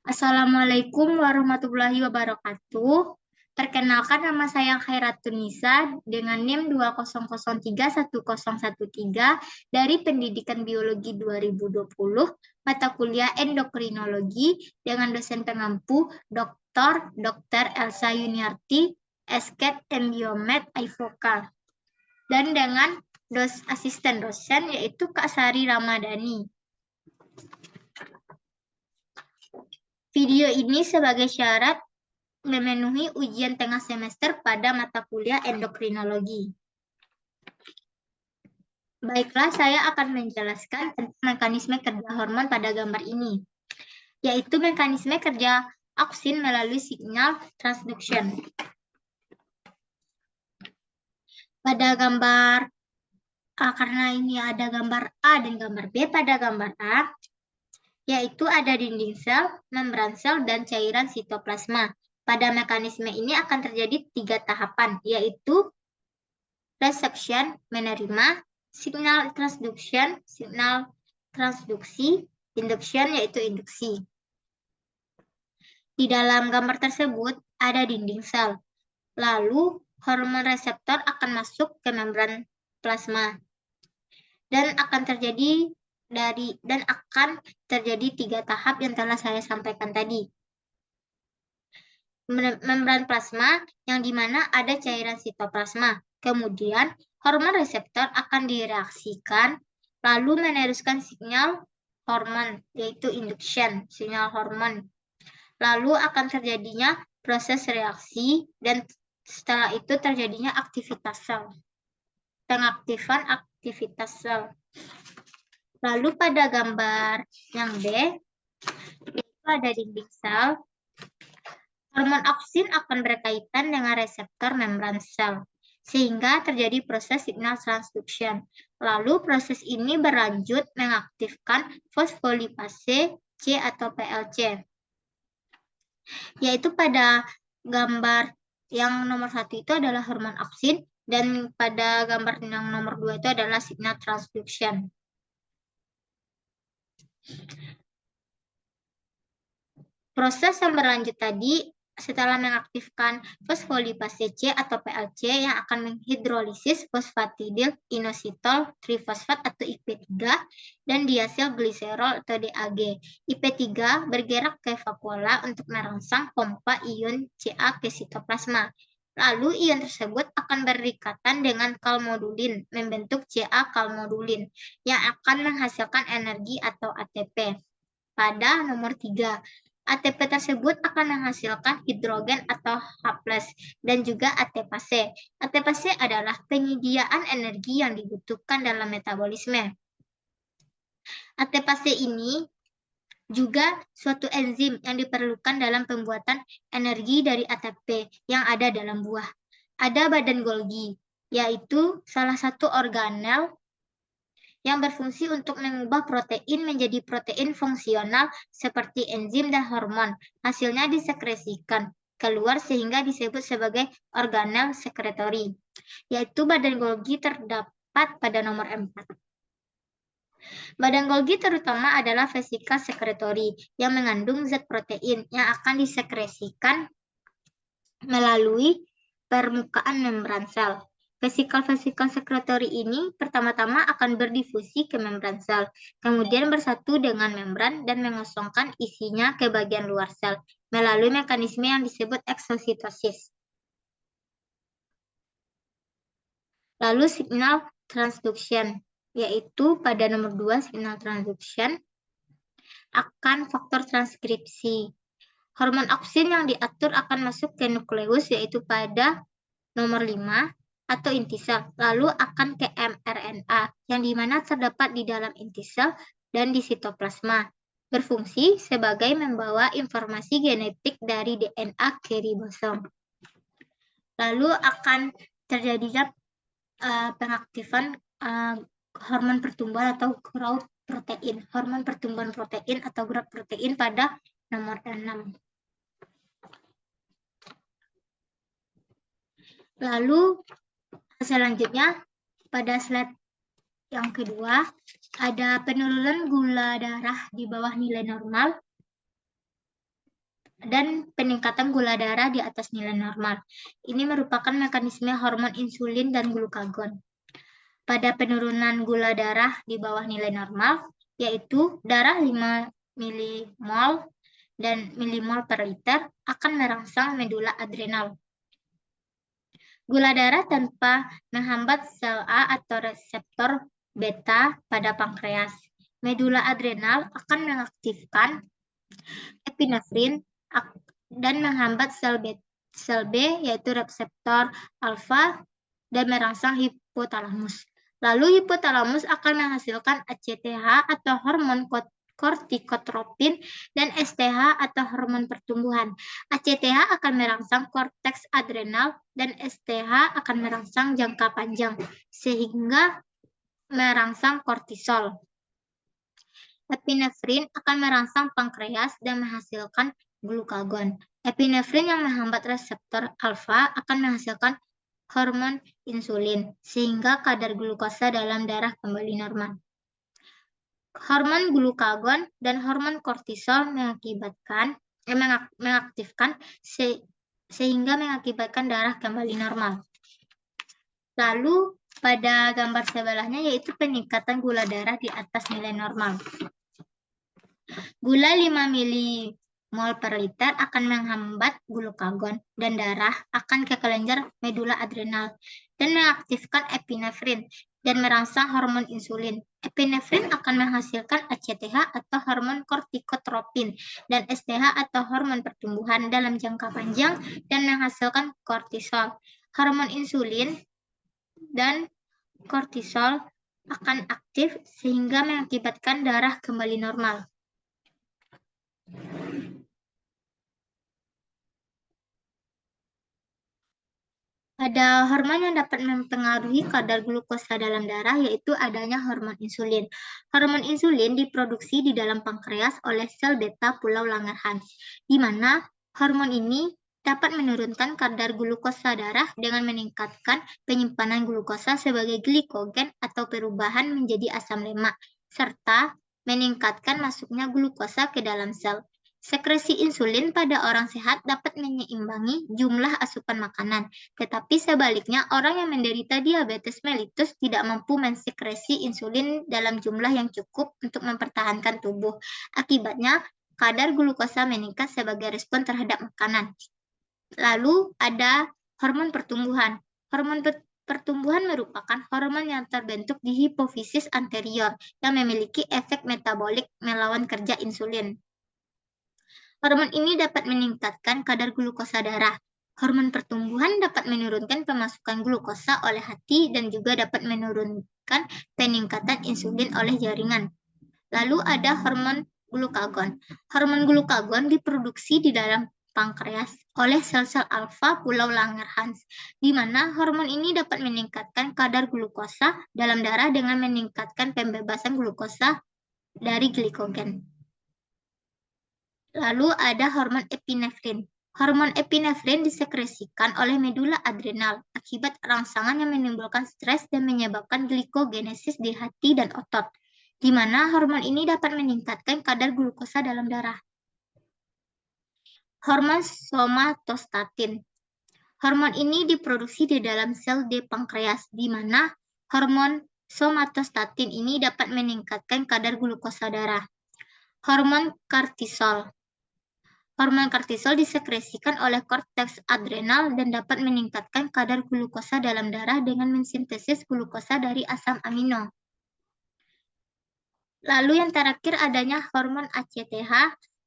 Assalamualaikum warahmatullahi wabarakatuh. Perkenalkan, nama saya Khairatun Nisa dengan NIM 200310113 dari Pendidikan Biologi 2020, mata kuliah Endokrinologi dengan dosen pengampu Dr. Elsa Yuniarti, Esket Embiomed Aifoka, dan dengan asisten dosen yaitu Kak Sari Ramadhani. Video ini sebagai syarat memenuhi ujian tengah semester pada mata kuliah endokrinologi. Baiklah, saya akan menjelaskan tentang mekanisme kerja hormon pada gambar ini, yaitu mekanisme kerja auksin melalui signal transduction. Pada gambar A, karena ini ada gambar A dan gambar B, pada gambar A, yaitu ada dinding sel, membran sel, dan cairan sitoplasma. Pada mekanisme ini akan terjadi 3 tahapan, yaitu reception, menerima, signal transduction, signal transduksi, induction, yaitu induksi. Di dalam gambar tersebut ada dinding sel. Lalu hormon reseptor akan masuk ke membran plasma dan akan terjadi 3 tahap yang telah saya sampaikan tadi. Membran plasma yang dimana ada cairan sitoplasma. Kemudian hormon reseptor akan direaksikan lalu meneruskan sinyal hormon, yaitu induction, sinyal hormon. Lalu akan terjadinya proses reaksi dan setelah itu terjadinya aktivitas sel. Pengaktifan aktivitas sel. Lalu pada gambar yang B, itu ada dinding sel. Hormon auksin akan berkaitan dengan reseptor membran sel, sehingga terjadi proses signal transduction. Lalu proses ini berlanjut mengaktifkan fosfolipase C atau PLC. Yaitu pada gambar yang nomor 1 itu adalah hormon auksin, dan pada gambar yang nomor 2 itu adalah signal transduction. Proses yang berlanjut tadi setelah mengaktifkan fosfolipase C atau PLC yang akan menghidrolisis fosfatidil inositol trifosfat atau IP3 dan diasil gliserol atau DAG. IP3 bergerak ke vakuola untuk merangsang pompa ion Ca ke sitoplasma. Lalu ion tersebut akan berikatan dengan kalmodulin, membentuk Ca-kalmodulin yang akan menghasilkan energi atau ATP. Pada nomor 3, ATP tersebut akan menghasilkan hidrogen atau H+, dan juga ATPase. ATPase adalah penyediaan energi yang dibutuhkan dalam metabolisme. ATPase ini juga suatu enzim yang diperlukan dalam pembuatan energi dari ATP yang ada dalam buah. Ada badan Golgi, yaitu salah satu organel yang berfungsi untuk mengubah protein menjadi protein fungsional seperti enzim dan hormon. Hasilnya disekresikan keluar sehingga disebut sebagai organel sekretori, yaitu badan Golgi terdapat pada nomor 4. Badan Golgi terutama adalah vesikel sekretori yang mengandung zat protein yang akan disekresikan melalui permukaan membran sel. Vesikel-vesikel sekretori ini pertama-tama akan berdifusi ke membran sel, kemudian bersatu dengan membran dan mengosongkan isinya ke bagian luar sel melalui mekanisme yang disebut eksositosis. Lalu signal transduction, yaitu pada nomor 2 signal transduction akan faktor transkripsi. Hormon auksin yang diatur akan masuk ke nukleus, yaitu pada nomor 5 atau inti sel, lalu akan ke mRNA yang dimana terdapat di dalam inti sel dan di sitoplasma, berfungsi sebagai membawa informasi genetik dari DNA ke ribosom. Lalu akan terjadinya pengaktifan hormon pertumbuhan atau growth protein, hormon pertumbuhan protein atau growth protein pada nomor 6. Lalu selanjutnya pada slide yang kedua ada penurunan gula darah di bawah nilai normal. dan peningkatan gula darah di atas nilai normal. Ini merupakan mekanisme hormon insulin dan glukagon. Pada penurunan gula darah di bawah nilai normal, yaitu darah 5 milimol dan milimol per liter, akan merangsang medula adrenal. Gula darah tanpa menghambat sel A atau reseptor beta pada pankreas. Medula adrenal akan mengaktifkan epinefrin dan menghambat sel B yaitu reseptor alfa dan merangsang hipotalamus. Lalu hipotalamus akan menghasilkan ACTH atau hormon kortikotropin dan STH atau hormon pertumbuhan. ACTH akan merangsang korteks adrenal dan STH akan merangsang jangka panjang sehingga merangsang kortisol. Epinefrin akan merangsang pankreas dan menghasilkan glukagon. Epinefrin yang menghambat reseptor alfa akan menghasilkan hormon insulin, sehingga kadar glukosa dalam darah kembali normal. Hormon glukagon dan hormon kortisol mengaktifkan sehingga mengakibatkan darah kembali normal. Lalu pada gambar sebelahnya yaitu peningkatan gula darah di atas nilai normal. Gula 5 milimol per liter akan menghambat glukagon dan darah akan ke kelenjar medula adrenal dan mengaktifkan epinefrin dan merangsang hormon insulin. Epinefrin akan menghasilkan ACTH atau hormon kortikotropin dan STH atau hormon pertumbuhan dalam jangka panjang dan menghasilkan kortisol. Hormon insulin dan kortisol akan aktif sehingga mengakibatkan darah kembali normal. Ada hormon yang dapat mempengaruhi kadar glukosa dalam darah, yaitu adanya hormon insulin. Hormon insulin diproduksi di dalam pankreas oleh sel beta pulau Langerhans, di mana hormon ini dapat menurunkan kadar glukosa darah dengan meningkatkan penyimpanan glukosa sebagai glikogen atau perubahan menjadi asam lemak, serta meningkatkan masuknya glukosa ke dalam sel. Sekresi insulin pada orang sehat dapat menyeimbangi jumlah asupan makanan, tetapi sebaliknya orang yang menderita diabetes mellitus tidak mampu mensekresi insulin dalam jumlah yang cukup untuk mempertahankan tubuh. Akibatnya, kadar glukosa meningkat sebagai respon terhadap makanan. Lalu ada hormon pertumbuhan. Hormon pertumbuhan merupakan hormon yang terbentuk di hipofisis anterior yang memiliki efek metabolik melawan kerja insulin. Hormon ini dapat meningkatkan kadar glukosa darah. Hormon pertumbuhan dapat menurunkan pemasukan glukosa oleh hati dan juga dapat menurunkan peningkatan insulin oleh jaringan. Lalu ada hormon glukagon. Hormon glukagon diproduksi di dalam pankreas oleh sel-sel alfa pulau Langerhans, di mana hormon ini dapat meningkatkan kadar glukosa dalam darah dengan meningkatkan pembebasan glukosa dari glikogen. Lalu ada hormon epinefrin. Hormon epinefrin disekresikan oleh medula adrenal akibat rangsangan yang menimbulkan stres dan menyebabkan glikogenesis di hati dan otot, di mana hormon ini dapat meningkatkan kadar glukosa dalam darah. Hormon somatostatin. Hormon ini diproduksi di dalam sel D pankreas, di mana hormon somatostatin ini dapat meningkatkan kadar glukosa darah. Hormon kortisol. Hormon kortisol disekresikan oleh korteks adrenal dan dapat meningkatkan kadar glukosa dalam darah dengan mensintesis glukosa dari asam amino. Lalu yang terakhir adanya hormon ACTH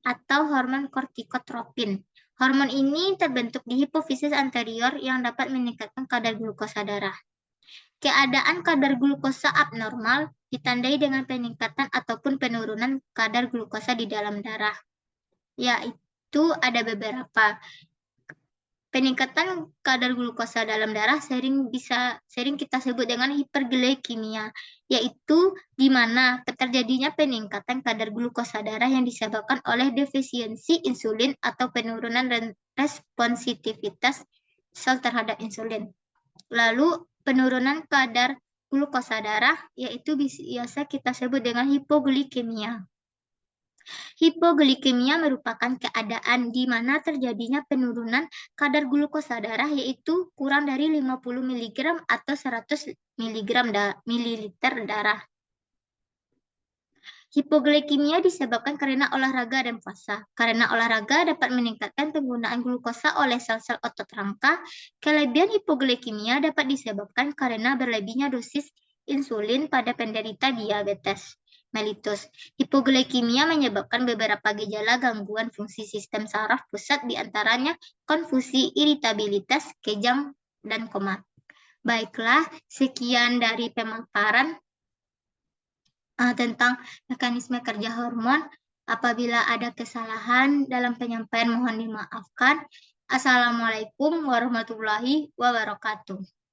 atau hormon kortikotropin. Hormon ini terbentuk di hipofisis anterior yang dapat meningkatkan kadar glukosa darah. Keadaan kadar glukosa abnormal ditandai dengan peningkatan ataupun penurunan kadar glukosa di dalam darah, yaitu ada beberapa. Peningkatan kadar glukosa dalam darah sering kita sebut dengan hiperglikemia, yaitu di mana terjadinya peningkatan kadar glukosa darah yang disebabkan oleh defisiensi insulin atau penurunan responsitivitas sel terhadap insulin. Lalu penurunan kadar glukosa darah yaitu biasa kita sebut dengan hipoglikemia. Hipoglikemia merupakan keadaan di mana terjadinya penurunan kadar glukosa darah yaitu kurang dari 50 mg atau 100 mililiter darah. Hipoglikemia disebabkan karena olahraga dan puasa. Karena olahraga dapat meningkatkan penggunaan glukosa oleh sel-sel otot rangka. Kelebihan hipoglikemia dapat disebabkan karena berlebihnya dosis insulin pada penderita diabetes mellitus. Hipoglikemia menyebabkan beberapa gejala gangguan fungsi sistem saraf pusat, diantaranya konfusi, iritabilitas, kejang, dan koma. Baiklah, sekian dari pemaparan tentang mekanisme kerja hormon. Apabila ada kesalahan dalam penyampaian mohon dimaafkan. Assalamualaikum warahmatullahi wabarakatuh.